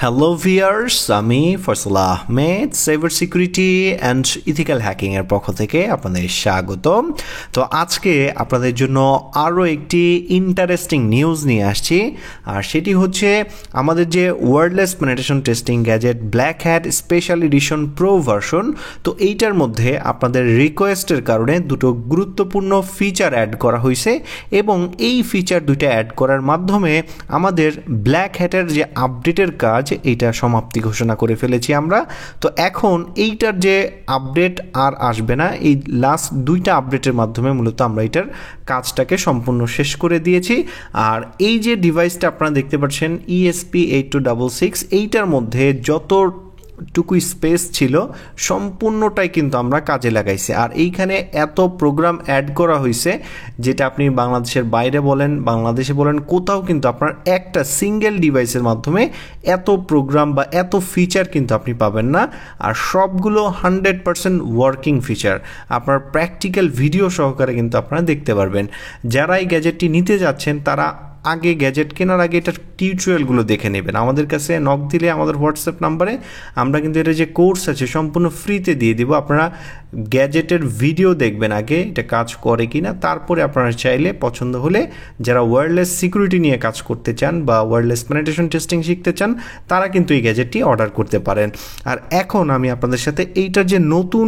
Hello viewers, আমি Faisal Ahmed cyber security and ethical hacking এর পক্ষ থেকে আপনাদের স্বাগতম। তো আজকে আপনাদের জন্য আরও একটি ইন্টারেস্টিং নিউজ নিয়ে আসছি, আর সেটি হচ্ছে আমাদের যে wireless penetration testing gadget black hat special edition pro version. তো এইটার মধ্যে আপনাদের রিকোয়েস্টের কারণে দুটো গুরুত্বপূর্ণ ফিচার অ্যাড করা হয়েছে, এবং এই ফিচার দুইটা অ্যাড করার মাধ্যমে আমাদের ব্ল্যাক হ্যাটের যে আপডেটের কাজ এইটা সমাপ্তি ঘোষণা করে ফেলেছি আমরা। তো এখন এইটার যে আপডেট আর আসবে না, এই লাস্ট দুইটা আপডেটের মাধ্যমে মূলত আমরা এটার কাজটাকে সম্পূর্ণ শেষ করে দিয়েছি। আর এই যে ডিভাইসটা আপনারা দেখতে পাচ্ছেন ESP8266, এইটার মধ্যে যতটুকু স্পেস ছিল সম্পূর্ণটাই কিন্তু আমরা কাজে লাগাইছি। আর এইখানে এত প্রোগ্রাম অ্যাড করা হয়েছে যেটা আপনি বাংলাদেশের বাইরে বলেন, বাংলাদেশে বলেন, কোথাও কিন্তু আপনার একটা সিঙ্গেল ডিভাইসের মাধ্যমে এত প্রোগ্রাম বা এত ফিচার কিন্তু আপনি পাবেন না। আর সবগুলো 100% ওয়ার্কিং ফিচার, আপনার প্র্যাকটিক্যাল ভিডিও সহকারে কিন্তু আপনারা দেখতে পারবেন। যারা এই গ্যাজেটটি নিতে যাচ্ছেন তারা আগে গ্যাজেট কেনার আগে এটার টিউটোরিয়ালগুলো দেখে নেবেন। আমাদের কাছে নক দিলে আমাদের হোয়াটসঅ্যাপ নাম্বারে আমরা কিন্তু এটা যে কোর্স আছে সম্পূর্ণ ফ্রিতে দিয়ে দিব। আপনারা গ্যাজেটের ভিডিও দেখবেন আগে এটা কাজ করে কি না, তারপরে আপনারা চাইলে পছন্দ হলে যারা ওয়্যারলেস সিকিউরিটি নিয়ে কাজ করতে চান বা ওয়্যারলেস পেনিট্রেশন টেস্টিং শিখতে চান তারা কিন্তু এই গ্যাজেটটি অর্ডার করতে পারেন। আর এখন আমি আপনাদের সাথে এইটার যে নতুন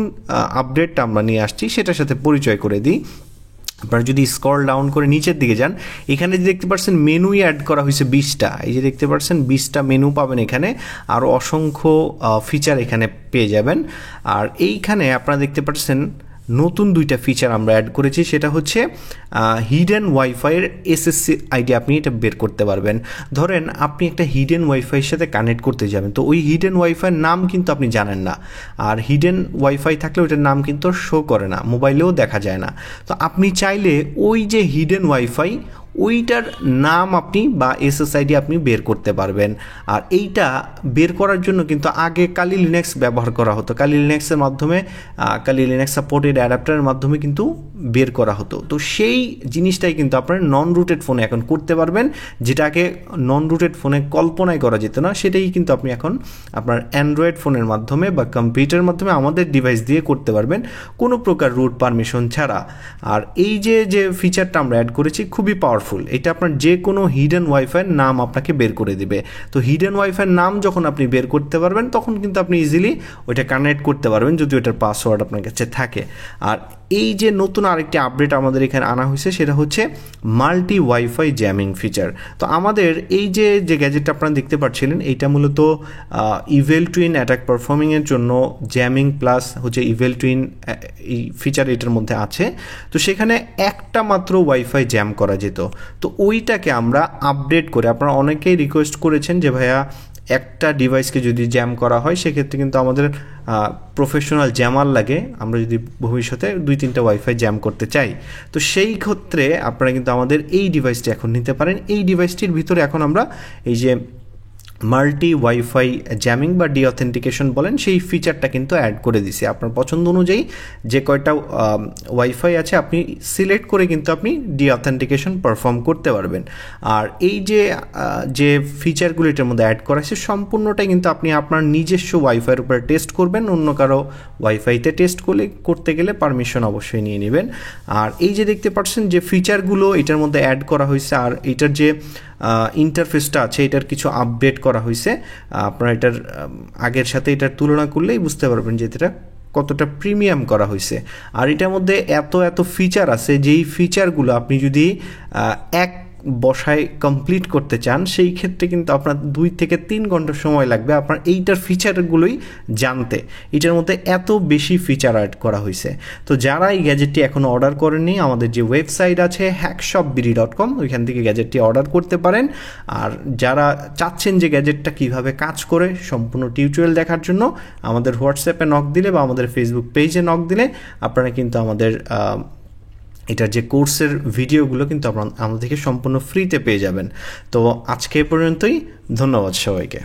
আপডেটটা আমরা নিয়ে আসছি সেটার সাথে পরিচয় করে দিই। আপনারা যদি স্ক্রল ডাউন করে নিচের দিকে যান, এখানে যে দেখতে পাচ্ছেন মেনুই অ্যাড করা হয়েছে 20টা। এই যে দেখতে পাচ্ছেন 20টা মেনু পাবেন এখানে, আরও অসংখ্য ফিচার এখানে পেয়ে যাবেন। আর এইখানে আপনারা দেখতে পাচ্ছেন নতুন দুইটা ফিচার আমরা অ্যাড করেছি, সেটা হচ্ছে হিডেন ওয়াইফাইয়ের SSC আইডি আপনি এটা বের করতে পারবেন। ধরেন আপনি একটা হিডেন ওয়াইফাইয়ের সাথে কানেক্ট করতে যাবেন, তো ওই হিডেন ওয়াইফাইয়ের নাম কিন্তু আপনি জানেন না, আর হিডেন ওয়াইফাই থাকলে ওইটার নাম কিন্তু শো করে না, মোবাইলেও দেখা যায় না। তো আপনি চাইলে ওই যে হিডেন ওয়াইফাই ওইটার নাম আপনি বা SSID আপনি বের করতে পারবেন। আর এইটা বের করার জন্য কিন্তু আগে কালি লিনাক্স ব্যবহার করা হতো, কালি লিনাক্সের মাধ্যমে কালি লিনাক্স সাপোর্টেড অ্যাডাপ্টারের মাধ্যমে কিন্তু বের করা হতো। তো সেই জিনিসটাই কিন্তু আপনার নন রুটেড ফোনে এখন করতে পারবেন, যেটাকে নন রুটেড ফোনে কল্পনাই করা যেত না, সেটাই কিন্তু আপনি এখন আপনার অ্যান্ড্রয়েড ফোনের মাধ্যমে বা কম্পিউটারের মাধ্যমে আমাদের ডিভাইস দিয়ে করতে পারবেন কোনো প্রকার রুট পারমিশন ছাড়া। আর এই যে ফিচারটা আমরা অ্যাড করেছি খুবই পাওয়ারফুল, এটা আপনার যে কোনো হিডেন ওয়াইফাইয়ের নাম আপনাকে বের করে দিবে। তো হিডেন ওয়াইফাইয়ের নাম যখন আপনি বের করতে পারবেন তখন কিন্তু আপনি ইজিলি ওইটা কানেক্ট করতে পারবেন যদি ওইটার পাসওয়ার্ড আপনার কাছে থাকে। আর এই যে নতুন আরেকটি আপডেট আমাদের এখানে আনা হয়েছে সেটা হচ্ছে মাল্টি ওয়াইফাই জ্যামিং ফিচার। তো আমাদের এই যে গ্যাজেটটা আপনারা দেখতে পাচ্ছিলেন এইটা মূলত ইভেল টুইন অ্যাটাক পারফর্মিংয়ের জন্য জ্যামিং প্লাস হচ্ছে ইভেল টুইন এই ফিচার এটার মধ্যে আছে। তো সেখানে একটা মাত্র ওয়াইফাই জ্যাম করা যেত, তো ওইটাকে আমরা আপডেট করে, আপনারা অনেকেই রিকোয়েস্ট করেছেন যে ভাইয়া একটা ডিভাইসকে যদি জ্যাম করা হয় সেক্ষেত্রে কিন্তু আমাদের প্রফেশনাল জ্যামার লাগে, আমরা যদি ভবিষ্যতে 2-3টা ওয়াইফাই জ্যাম করতে চাই। তো সেই ক্ষেত্রে আপনারা কিন্তু আমাদের এই ডিভাইসটি এখন নিতে পারেন। এই ডিভাইসটির ভিতরে এখন আমরা এই যে মাল্টি ওয়াইফাই জ্যামিং বা ডিঅথেন্টিকেশন বলেন সেই ফিচারটা কিন্তু অ্যাড করে দিছি। আপনার পছন্দ অনুযায়ী যে কয়টা ওয়াইফাই আছে আপনি সিলেক্ট করে কিন্তু আপনি ডিঅথেন্টিকেশন পারফর্ম করতে পারবেন। আর এই যে ফিচারগুলো এটার মধ্যে অ্যাড করা আছে সম্পূর্ণটাই কিন্তু আপনি আপনার নিজস্ব ওয়াইফাইয়ের উপরে টেস্ট করবেন, অন্য কারো ওয়াইফাইতে টেস্ট করতে গেলে পারমিশন অবশ্যই নিয়ে নেবেন। আর এই যে দেখতে পাচ্ছেন যে ফিচারগুলো এটার মধ্যে অ্যাড করা হয়েছে, আর এটার যে ইন্টারফেসটা আছে এটার কিছু আপডেট করা হয়েছে। আপনারা এটার আগের সাথে এটার তুলনা করলেই বুঝতে পারবেন যে এটা কতটা প্রিমিয়াম করা হয়েছে। আর এটার মধ্যে এত ফিচার আছে যেই ফিচারগুলো আপনি যদি এক বসায় কমপ্লিট করতে চান সেই ক্ষেত্রে কিন্তু আপনার 2 থেকে 3 ঘন্টা সময় লাগবে আপনার এইটার ফিচারগুলোই জানতে। এটার মধ্যে এত বেশি ফিচার অ্যাড করা হয়েছে। তো যারা এই গ্যাজেটটি এখনও অর্ডার করেননি, আমাদের যে ওয়েবসাইট আছে hackshopbd.com ওইখান থেকে গ্যাজেটটি অর্ডার করতে পারেন। আর যারা চাচ্ছেন যে গ্যাজেটটা কিভাবে কাজ করে সম্পূর্ণ টিউটোরিয়াল দেখার জন্য আমাদের হোয়াটসঅ্যাপে নক দিলে বা আমাদের ফেসবুক পেজে নক দিলে আপনারা কিন্তু আমাদের এটার যে কোর্সের ভিডিওগুলো কিন্তু আমাদের থেকে সম্পূর্ণ ফ্রিতে পেয়ে যাবেন। তো আজকে পর্যন্তই, ধন্যবাদ সবাইকে।